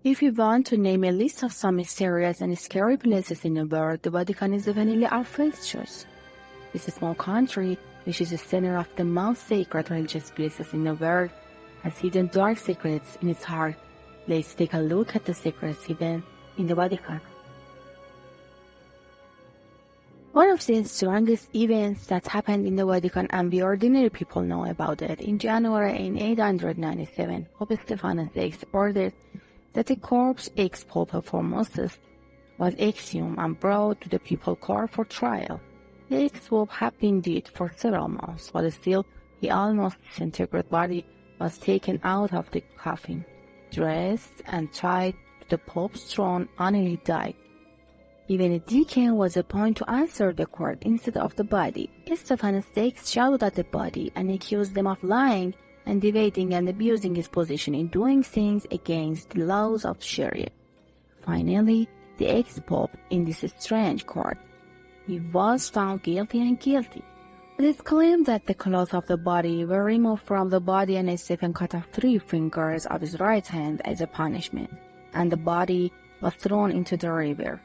If you want to name a list of some mysterious and scary places in the world, the Vatican is definitely our first choice. This small country, which is the center of the most sacred religious places in the world, has hidden dark secrets in its heart. Let's take a look at the secrets hidden in the Vatican. One of the strongest events that happened in the Vatican, and we ordinary people know about it, in January in 897, Pope Stephen VI ordered that the corpse ex-Pope Formosus was exhumed and brought to the Papal Court for trial. The ex-Pope had been dead for several months, but still his almost disintegrated body was taken out of the coffin, dressed and tied to the Pope's throne until he died. Even a deacon was appointed to answer the court instead of the body. Stephen VI shouted at the body and accused them of lying and debating and abusing his position in doing things against the laws of Sharia. Finally, the ex-pope in this strange court, he was found guilty and guilty. It is claimed that the clothes of the body were removed from the body and Stephen cut off 3 fingers of his right hand as a punishment, and the body was thrown into the river.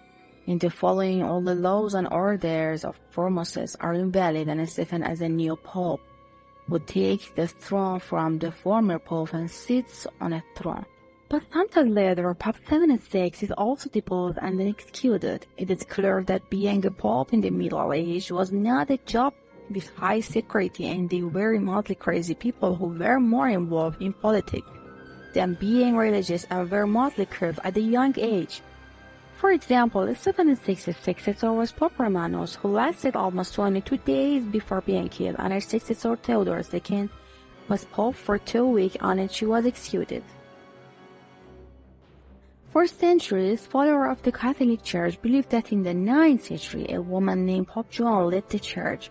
In the following, all the laws and orders of Formosus are invalid, and Stephen, as a new pope, would take the throne from the former pope and sits on a throne. But sometime later, Pope 76 is also deposed and executed. It is clear that being a pope in the Middle Age was not a job with high security, and they were remotely crazy people who were more involved in politics than being religious and were mostly cursed at a young age. For example, Stephen VI's successor was Pope Romanus, who lasted almost 22 days before being killed, and her successor Theodore II was Pope for 2 weeks until she was executed. For centuries, followers of the Catholic Church believed that in the 9th century, a woman named Pope John led the Church.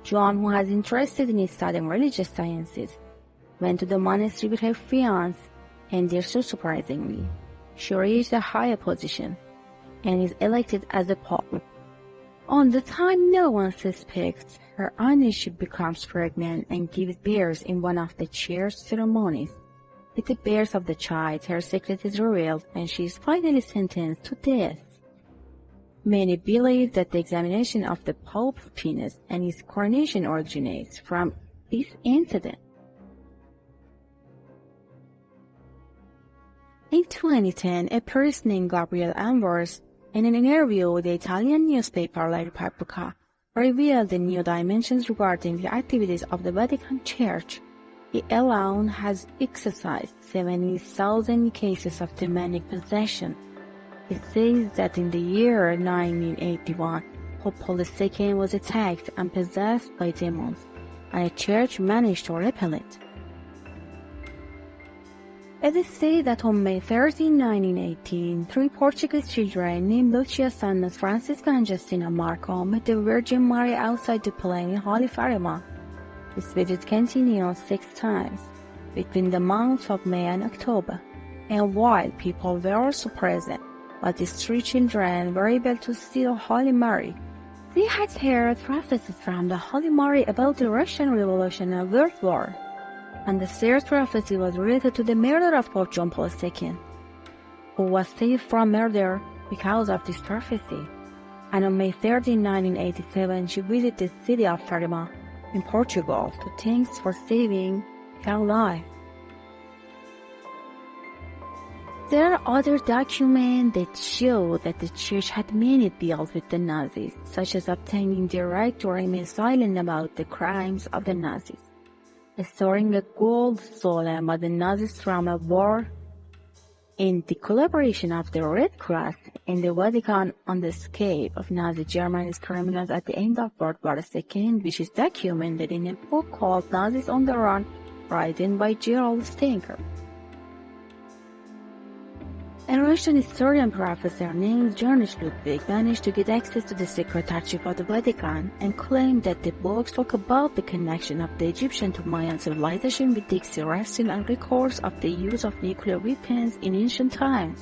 John, who was interested in studying religious sciences, went to the monastery with her fiancé, and there so surprisingly, she reached a higher position and is elected as a pope. On the time no one suspects, her honor she becomes pregnant and gives birth in one of the church ceremonies. With the birth of the child, her secret is revealed and she is finally sentenced to death. Many believe that the examination of the Pope's penis and his coronation originates from this incident. In 2010, a person named Gabriel Ambers, in an interview with the Italian newspaper La Repubblica, revealed the new dimensions regarding the activities of the Vatican Church. He alone has exorcised 70,000 cases of demonic possession. He says that in the year 1981, Pope Paul II was attacked and possessed by demons, and the church managed to repel it. It is said that on May 13, 1918, 3 Portuguese children named Lucia Santos, Francisca and Justina Marco met the Virgin Mary outside the plane in Holy Fatima. This visit continued 6 times between the months of May and October, and while people were also present, but these 3 children were able to see the Holy Mary. They had heard prophecies from the Holy Mary about the Russian Revolution and World War, and the 3rd prophecy was related to the murder of Pope John Paul II, who was saved from murder because of this prophecy. And on May 13, 1987, she visited the city of Fatima in Portugal to thank for saving her life. There are other documents that show that the church had many deals with the Nazis, such as obtaining the right to remain silent about the crimes of the Nazis, storing the gold stolen by the Nazis from a war, and the collaboration of the Red Cross and the Vatican on the escape of Nazi Germany's criminals at the end of World War II, which is documented in a book called Nazis on the Run, written by Gerald Stenker. A Russian historian professor named Janusz Ludwig managed to get access to the secret archive of the Vatican and claimed that the books talk about the connection of the Egyptian to Mayan civilization with the extraterrestrial and records of the use of nuclear weapons in ancient times.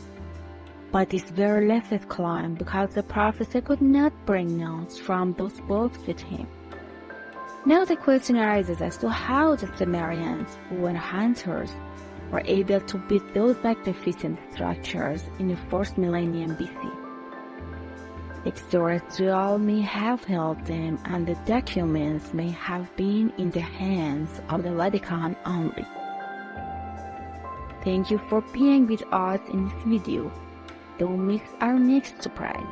But this very left claim because the professor could not bring notes from those books with him. Now the question arises as to how the Sumerians, who were hunters, were able to build those magnificent structures in the 4th millennium BC. Extraterrestrials may have held them, and the documents may have been in the hands of the Vatican only. Thank you for being with us in this video. Don't miss our next surprise.